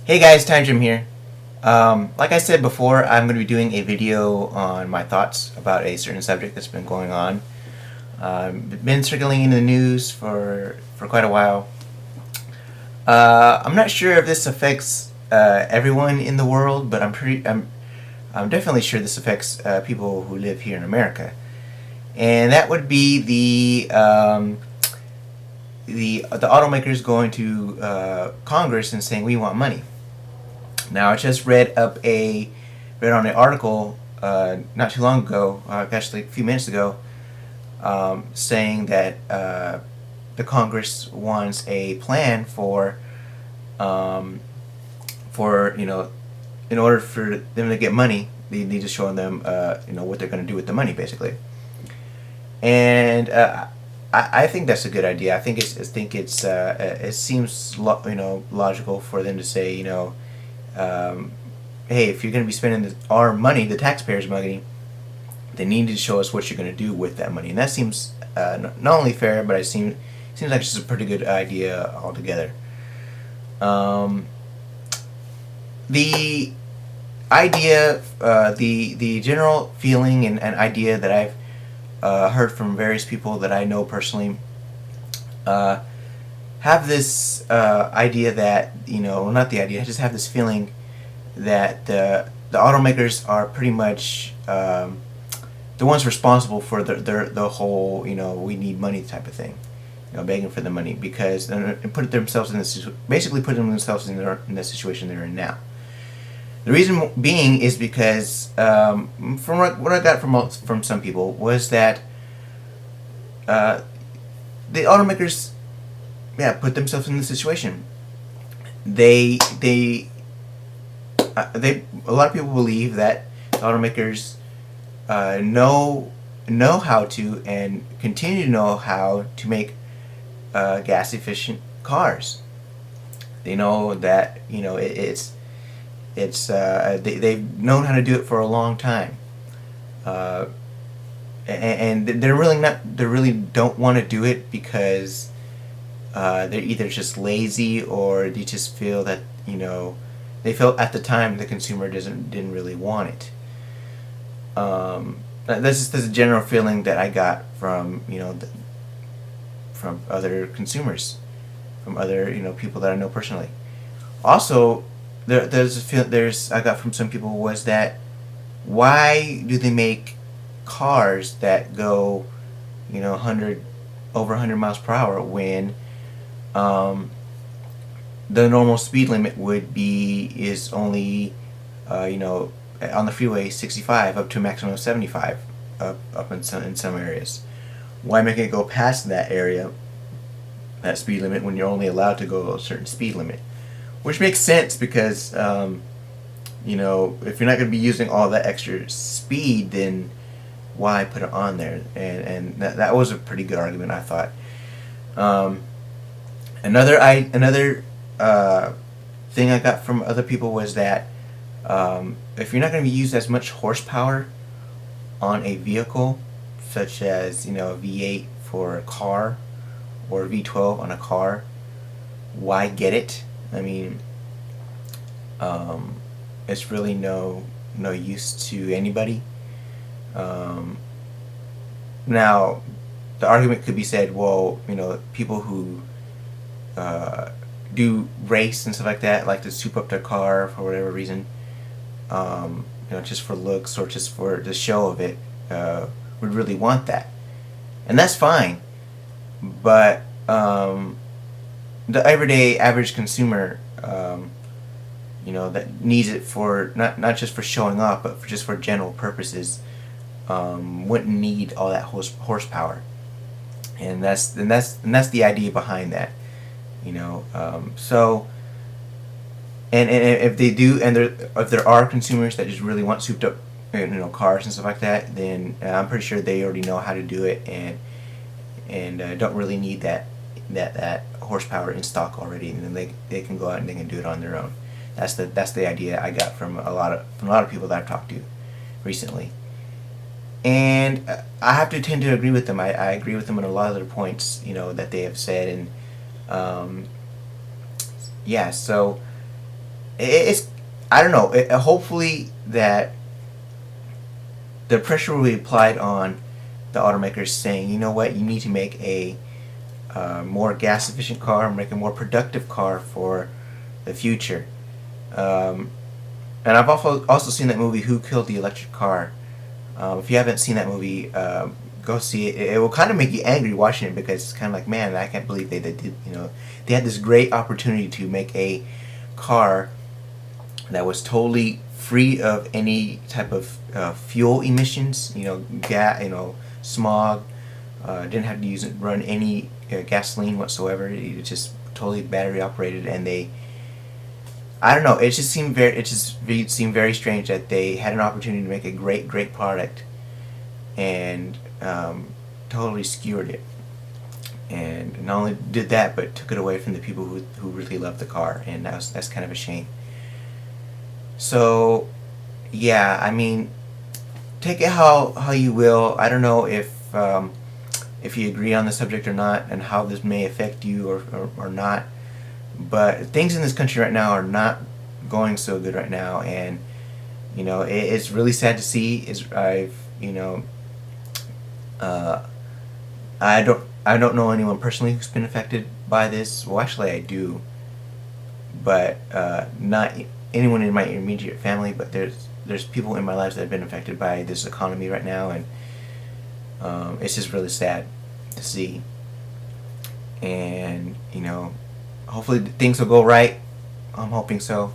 Hey guys, Time Jim here. Like I said before, I'm going to be doing a video on my thoughts about a certain subject that's been going on. Been circulating in the news for quite a while. I'm not sure if this affects everyone in the world, but I'm definitely sure this affects people who live here in America, and that would be the automakers going to Congress and saying we want money. Now, I just read on an article not too long ago, actually a few minutes ago, saying that the Congress wants a plan for in order for them to get money, they need to show them what they're going to do with the money, basically. And I think that's a good idea. It seems logical for them to say hey, if you're going to be spending our money, the taxpayers' money, they need to show us what you're going to do with that money. And that seems not only fair, but seems like it's a pretty good idea altogether. The idea, the general feeling and idea that I've heard from various people that I know personally have this idea that not the idea. I just have this feeling that the automakers are pretty much the ones responsible for the whole we need money type of thing, begging for the money because put themselves in this basically putting themselves in the situation they're in now. The reason being is because from what I got from some people was that the automakers put themselves in this situation. They a lot of people believe that automakers know how to and continue to know how to make gas efficient cars. They know that they've known how to do it for a long time, and they really don't want to do it because they're either just lazy or they just feel that they felt at the time the consumer didn't really want it. That's just a general feeling that I got from from other consumers, from other people that I know personally. Also, there's I got from some people was that why do they make cars that go 100 over 100 miles per hour when the normal speed limit is only on the freeway 65 up to a maximum of 75 up in some areas. Why make it go past that area, that speed limit, when you're only allowed to go a certain speed limit? Which makes sense because if you're not going to be using all that extra speed, then why put it on there? And that was a pretty good argument, I thought. Another thing I got from other people was that if you're not going to use as much horsepower on a vehicle, such as a V8 for a car or a V12 on a car, why get it? I mean, it's really no use to anybody. Now, the argument could be said, well, people who do race and stuff like that, like to soup up their car for whatever reason, just for looks or just for the show of it, would really want that, and that's fine. But the everyday average consumer, that needs it for not just for showing off, but just for general purposes, wouldn't need all that horsepower, and that's the idea behind that. So, and if they do, and if there are consumers that just really want souped up, cars and stuff like that, then I'm pretty sure they already know how to do it, and don't really need that horsepower in stock already, and then they can go out and they can do it on their own. That's the idea I got from a lot of people that I've talked to recently. And I have to tend to agree with them. I agree with them on a lot of their points, that they have said, and so it's, I don't know. Hopefully that the pressure will be applied on the automakers, saying, you know what, you need to make a more gas efficient car, make a more productive car for the future. Um, and I've also seen that movie, Who Killed the Electric Car. If you haven't seen that movie, go see it. It will kind of make you angry watching it, because it's kind of like, man, I can't believe they did. They had this great opportunity to make a car that was totally free of any type of fuel emissions. Smog. Didn't have to run any gasoline whatsoever. It just totally battery operated, and I don't know. It just seemed very strange that they had an opportunity to make a great product, and totally skewered it. And not only did that, but took it away from the people who really loved the car, and that's kind of a shame. So, yeah, I mean, take it how you will. I don't know if you agree on the subject or not, and how this may affect you or not. But things in this country right now are not going so good right now, and it's really sad to see. I don't know anyone personally who's been affected by this. Well, actually, I do, but not anyone in my immediate family. But there's people in my life that have been affected by this economy right now, and it's just really sad to see. And hopefully things will go right. I'm hoping so.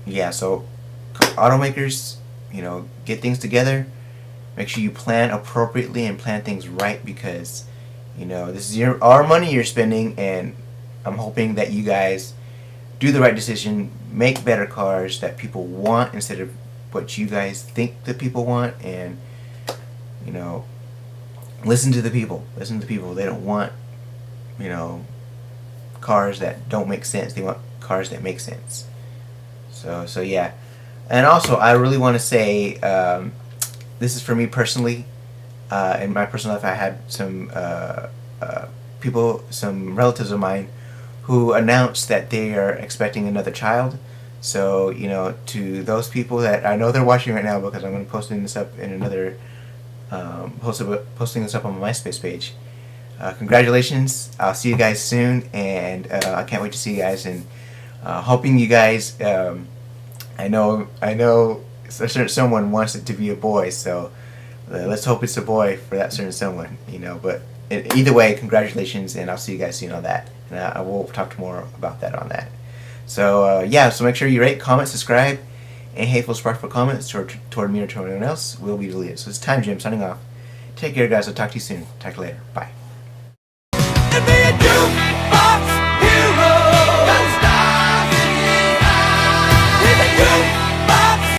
Yeah, so automakers, get things together. Make sure you plan appropriately and plan things right, because this is our money you're spending, and I'm hoping that you guys do the right decision, make better cars that people want instead of what you guys think that people want, and listen to the people. Listen to the people. They don't want cars that don't make sense. They want cars that make sense. So yeah. And also, I really want to say, this is for me personally. In my personal life, I had some people, some relatives of mine, who announced that they are expecting another child. So to those people that I know they're watching right now, because I'm going to be posting this up in another posting this up on my MySpace page. Congratulations! I'll see you guys soon, and I can't wait to see you guys. And hoping you guys. I know someone wants it to be a boy, so let's hope it's a boy for that certain someone. But either way, congratulations, and I'll see you guys soon on that. And I will talk more about that on that. So yeah, so make sure you rate, comment, subscribe. Any hateful, spiteful comments toward me or toward anyone else will be deleted. So it's Time Jim signing off. Take care, guys. I'll talk to you soon. Talk to you later. Bye.